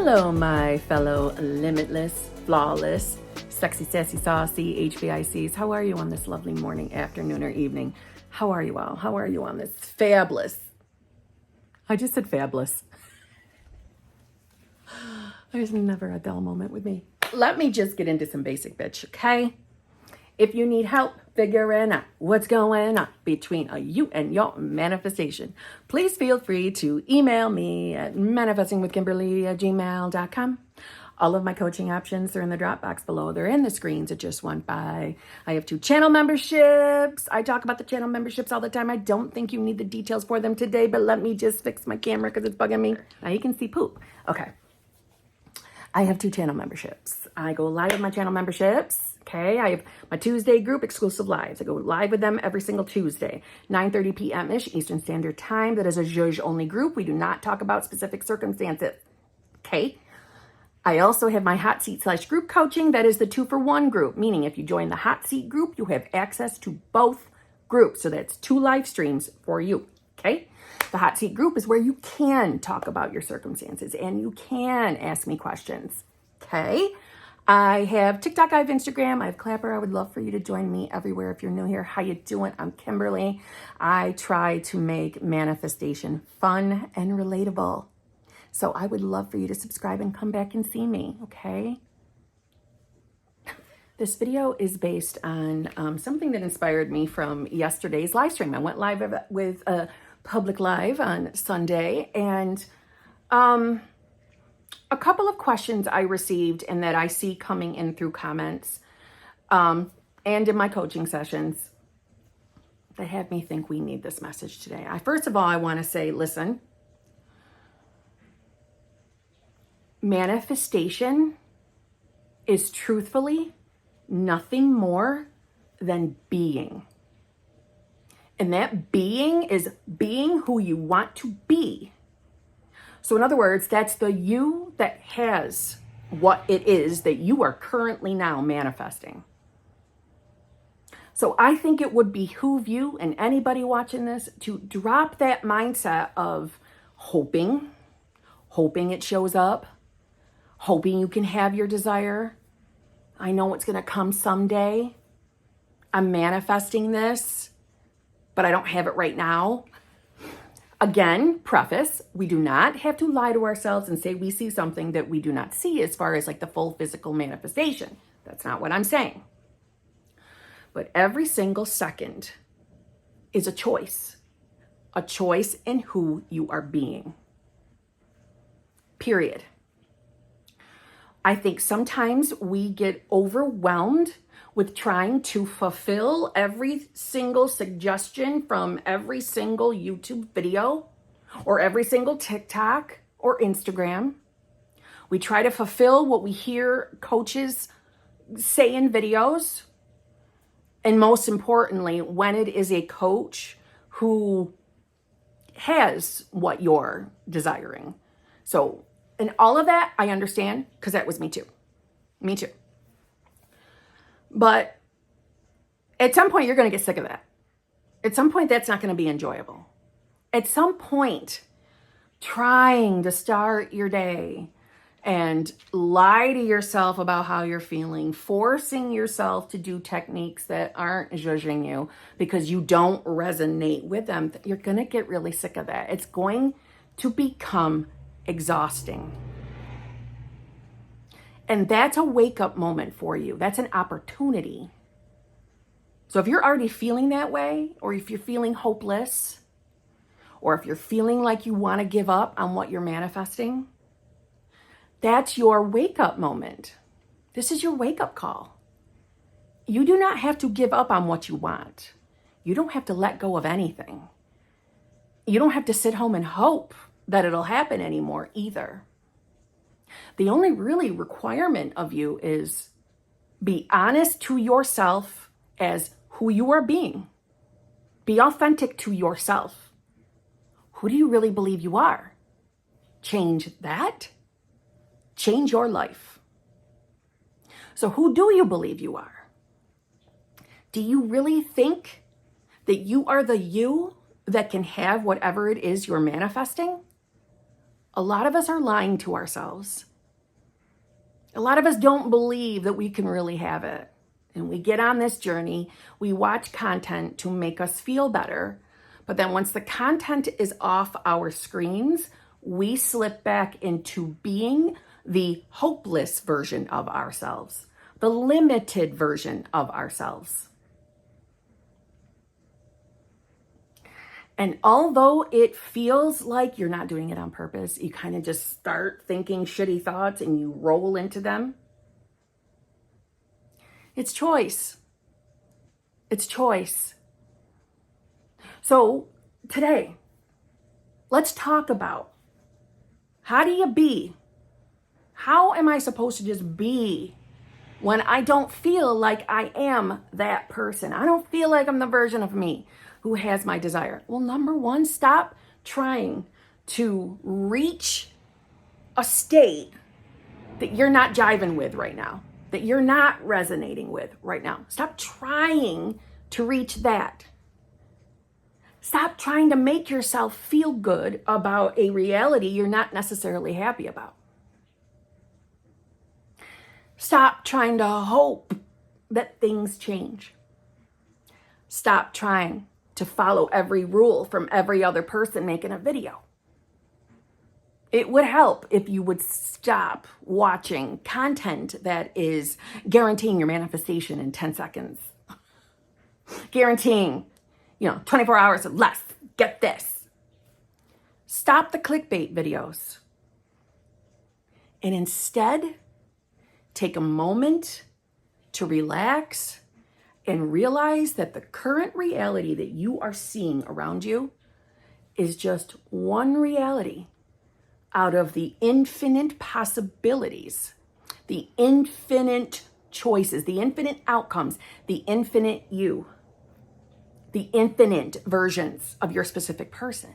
Hello, my fellow limitless, flawless, sexy, sassy, saucy HBICs. How are you on this lovely morning, afternoon, or evening? How are you all? How are you on this fabulous? I just said fabulous. There's never a dull moment with me. Let me just get into some basic bitch, okay? If you need help figuring out what's going on between you and your manifestation, please feel free to email me at manifestingwithKimberly@gmail.com. All of my coaching options are in the drop box below. They're in the screens that just went by. I have 2 channel memberships. I talk about the channel memberships all the time. I don't think you need the details for them today, but let me just fix my camera because it's bugging me. Now you can see poop. Okay. I have 2 channel memberships. I go live with my channel memberships. Okay, I have my Tuesday group exclusive lives. I go live with them every single Tuesday, 9:30 p.m.-ish Eastern Standard Time. That is a zhuzh only group. We do not talk about specific circumstances. Okay. I also have my hot seat / group coaching. That is the 2-for-1 group, meaning if you join the hot seat group, you have access to both groups. So that's 2 live streams for you. Okay. The hot seat group is where you can talk about your circumstances and you can ask me questions. Okay. I have TikTok, I have Instagram, I have Clapper. I would love for you to join me everywhere. If you're new here, how you doing? I'm Kimberly. I try to make manifestation fun and relatable. So I would love for you to subscribe and come back and see me, okay? This video is based on something that inspired me from yesterday's live stream. I went live with a public live on Sunday, and a couple of questions I received and that I see coming in through comments and in my coaching sessions that have me think we need this message today. First of all, I want to say, listen, manifestation is truthfully nothing more than being. And that being is being who you want to be. So in other words, that's the you that has what it is that you are currently now manifesting. So I think it would behoove you and anybody watching this to drop that mindset of hoping it shows up, hoping you can have your desire. I know it's going to come someday. I'm manifesting this, but I don't have it right now. Again, preface, we do not have to lie to ourselves and say we see something that we do not see as far as like the full physical manifestation. That's not what I'm saying. But every single second is a choice in who you are being. Period. I think sometimes we get overwhelmed with trying to fulfill every single suggestion from every single YouTube video or every single TikTok or Instagram. We try to fulfill what we hear coaches say in videos. And most importantly, when it is a coach who has what you're desiring. So, and all of that, I understand, because that was me too. Me too. But at some point, you're going to get sick of that. At some point, that's not going to be enjoyable. At some point, trying to start your day and lie to yourself about how you're feeling, forcing yourself to do techniques that aren't zhuzhing you because you don't resonate with them, you're going to get really sick of that. It's going to become exhausting. And that's a wake-up moment for you. That's an opportunity. So if you're already feeling that way, or if you're feeling hopeless, or if you're feeling like you want to give up on what you're manifesting, that's your wake-up moment. This is your wake-up call. You do not have to give up on what you want. You don't have to let go of anything. You don't have to sit home and hope that it'll happen anymore either. The only really requirement of you is be honest to yourself as who you are being. Be authentic to yourself. Who do you really believe you are? Change that. Change your life. So who do you believe you are? Do you really think that you are the you that can have whatever it is you're manifesting? A lot of us are lying to ourselves A lot of us don't believe that we can really have it. And we get on this journey, we watch content to make us feel better. But then once the content is off our screens, we slip back into being the hopeless version of ourselves, the limited version of ourselves. And although it feels like you're not doing it on purpose, you kind of just start thinking shitty thoughts and you roll into them. It's choice. It's choice. So today, let's talk about, how do you be? How am I supposed to just be when I don't feel like I am that person? I don't feel like I'm the version of me who has my desire. Well, number one, stop trying to reach a state that you're not jiving with right now, that you're not resonating with right now. Stop trying to reach that. Stop trying to make yourself feel good about a reality you're not necessarily happy about. Stop trying to hope that things change. Stop trying to follow every rule from every other person making a video. It would help if you would stop watching content that is guaranteeing your manifestation in 10 seconds. Guaranteeing, 24 hours or less. Get this. Stop the clickbait videos. And instead, take a moment to relax and realize that the current reality that you are seeing around you is just one reality out of the infinite possibilities, the infinite choices, the infinite outcomes, the infinite you, the infinite versions of your specific person.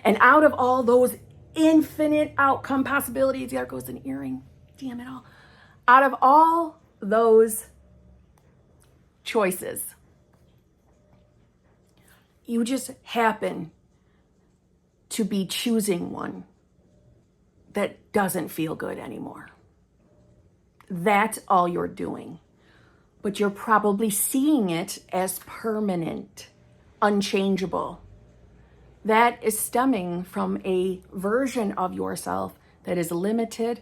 And out of all those infinite outcome possibilities, there goes an earring, damn it all. Out of all those choices, you just happen to be choosing one that doesn't feel good anymore. That's all you're doing. But you're probably seeing it as permanent, unchangeable. That is stemming from a version of yourself that is limited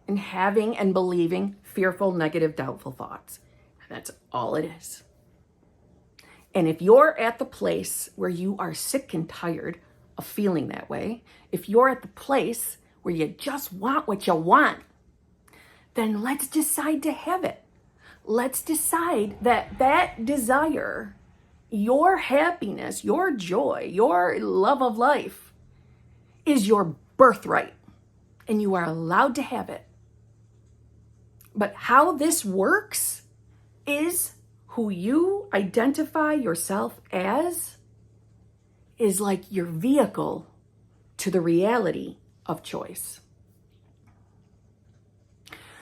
in having and believing fearful, negative, doubtful thoughts. And that's all it is. And if you're at the place where you are sick and tired of feeling that way, if you're at the place where you just want what you want, then let's decide to have it. Let's decide that that desire, your happiness, your joy, your love of life is your birthright, and you are allowed to have it. But how this works is who you identify yourself as is like your vehicle to the reality of choice.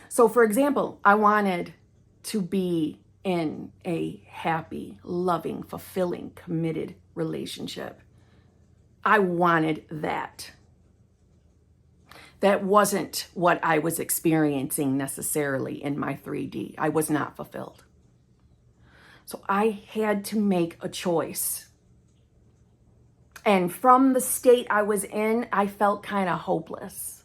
So for example, I wanted to be in a happy, loving, fulfilling, committed relationship. I wanted that. That wasn't what I was experiencing necessarily in my 3D. I was not fulfilled. So I had to make a choice. And from the state I was in, I felt kind of hopeless.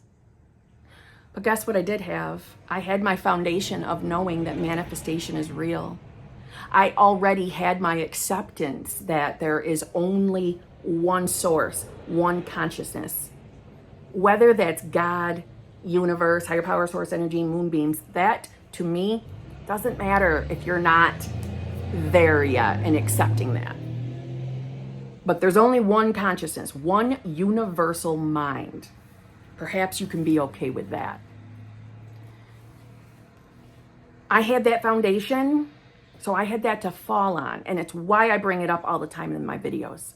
But guess what I did have? I had my foundation of knowing that manifestation is real. I already had my acceptance that there is only one source, one consciousness. Whether that's God, universe, higher power, source energy, moonbeams, that to me doesn't matter if you're not there yet and accepting that. But there's only one consciousness, one universal mind. Perhaps you can be okay with that. I had that foundation, so I had that to fall on, and it's why I bring it up all the time in my videos.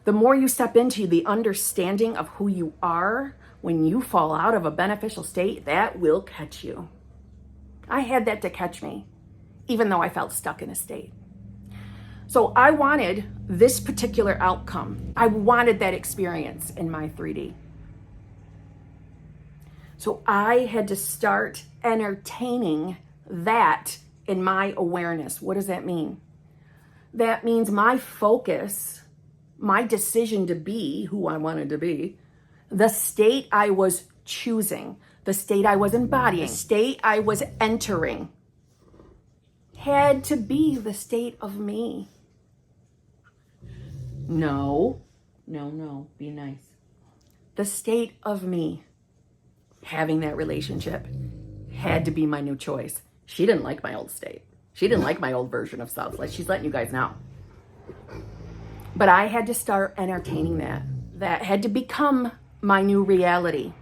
The more you step into the understanding of who you are, when you fall out of a beneficial state, that will catch you. I had that to catch me, even though I felt stuck in a state. So I wanted this particular outcome. I wanted that experience in my 3D. So I had to start entertaining that in my awareness. What does that mean? That means my focus, my decision to be who I wanted to be, the state I was choosing, the state I was embodying, the state I was entering, had to be the state of me. No, be nice. The state of me having that relationship had to be my new choice. She didn't like my old state. She didn't like my old version of self. Like, she's letting you guys know. But I had to start entertaining that. That had to become my new reality.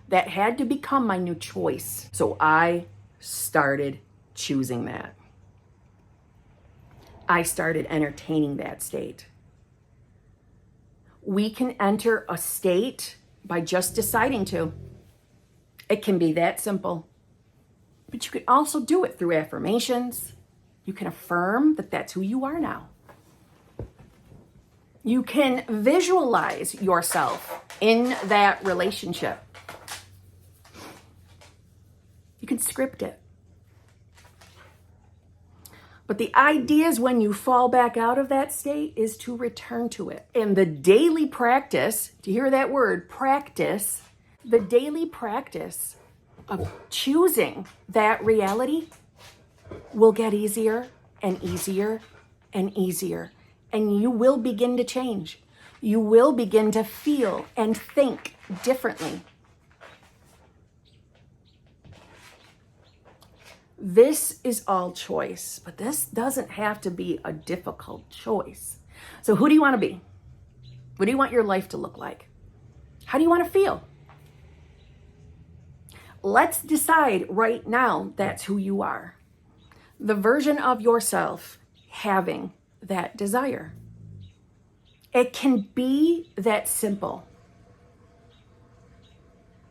That had to become my new choice. So I started choosing that. I started entertaining that state. We can enter a state by just deciding to. It can be that simple. But you can also do it through affirmations. You can affirm that that's who you are now. You can visualize yourself in that relationship. You can script it. But the idea is when you fall back out of that state is to return to it. And the daily practice, do you hear that word, practice? The daily practice of choosing that reality will get easier and easier and easier. And you will begin to change. You will begin to feel and think differently. This is all choice, but this doesn't have to be a difficult choice. So who do you want to be? What do you want your life to look like? How do you want to feel? Let's decide right now that's who you are. The version of yourself having that desire. It can be that simple.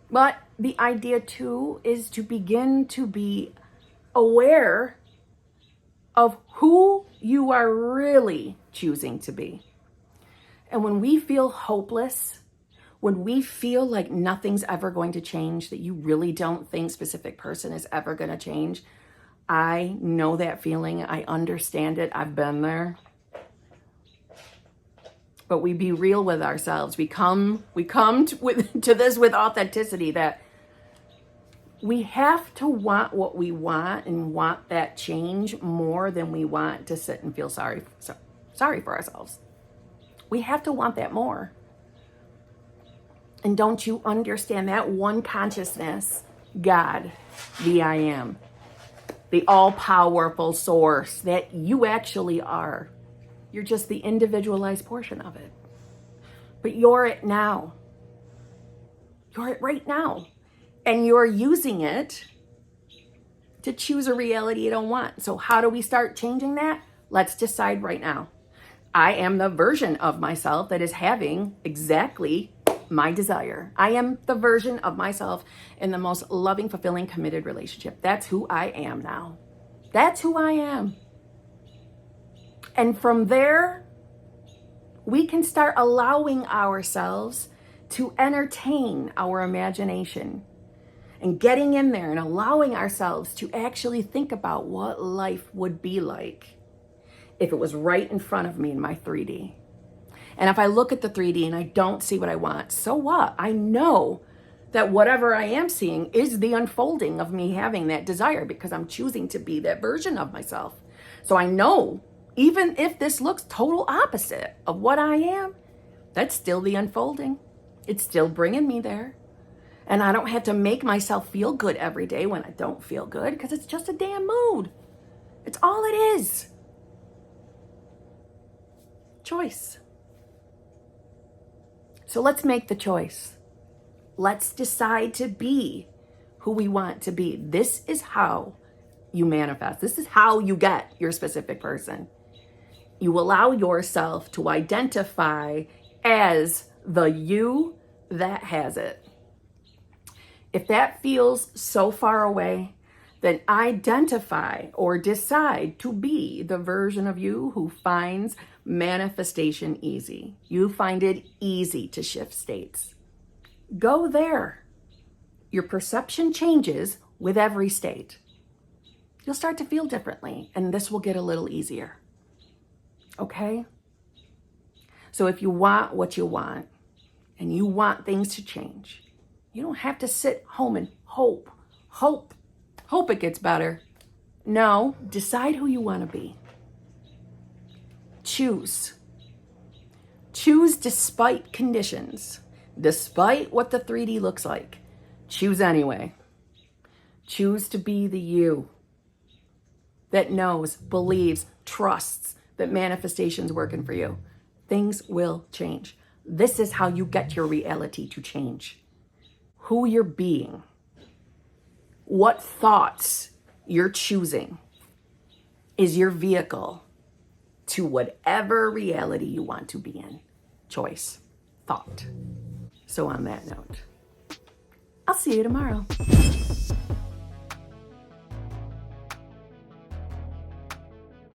But the idea too is to begin to be aware of who you are really choosing to be. And when we feel hopeless, when we feel like nothing's ever going to change, that you really don't think specific person is ever going to change, I know that feeling. I understand it. I've been there. But we be real with ourselves. We come to this with authenticity, that we have to want what we want and want that change more than we want to sit and feel sorry for ourselves. We have to want that more. And don't you understand that one consciousness, God, the I am, the all-powerful source that you actually are. You're just the individualized portion of it. But you're it now. You're it right now. And you're using it to choose a reality you don't want. So how do we start changing that? Let's decide right now. I am the version of myself that is having exactly my desire. I am the version of myself in the most loving, fulfilling, committed relationship. That's who I am now. That's who I am. And from there, we can start allowing ourselves to entertain our imagination and getting in there and allowing ourselves to actually think about what life would be like if it was right in front of me in my 3D. And if I look at the 3D and I don't see what I want, so what? I know that whatever I am seeing is the unfolding of me having that desire, because I'm choosing to be that version of myself. So I know, even if this looks total opposite of what I am, that's still the unfolding. It's still bringing me there. And I don't have to make myself feel good every day when I don't feel good, because it's just a damn mood. It's all it is. Choice. So let's make the choice. Let's decide to be who we want to be. This is how you manifest. This is how you get your specific person. You allow yourself to identify as the you that has it. If that feels so far away, then identify or decide to be the version of you who finds manifestation easy. You find it easy to shift states. Go there. your perception changes with every state. You'll start to feel differently, and this will get a little easier. Okay? So if you want what you want, and you want things to change, you don't have to sit home and hope it gets better. No, decide who you want to be. Choose. Choose despite conditions, despite what the 3D looks like. Choose anyway. Choose to be the you that knows, believes, trusts that manifestation's working for you. Things will change. This is how you get your reality to change. Who you're being. What thoughts you're choosing is your vehicle to whatever reality you want to be in. Choice. Thought. So on that note, I'll see you tomorrow.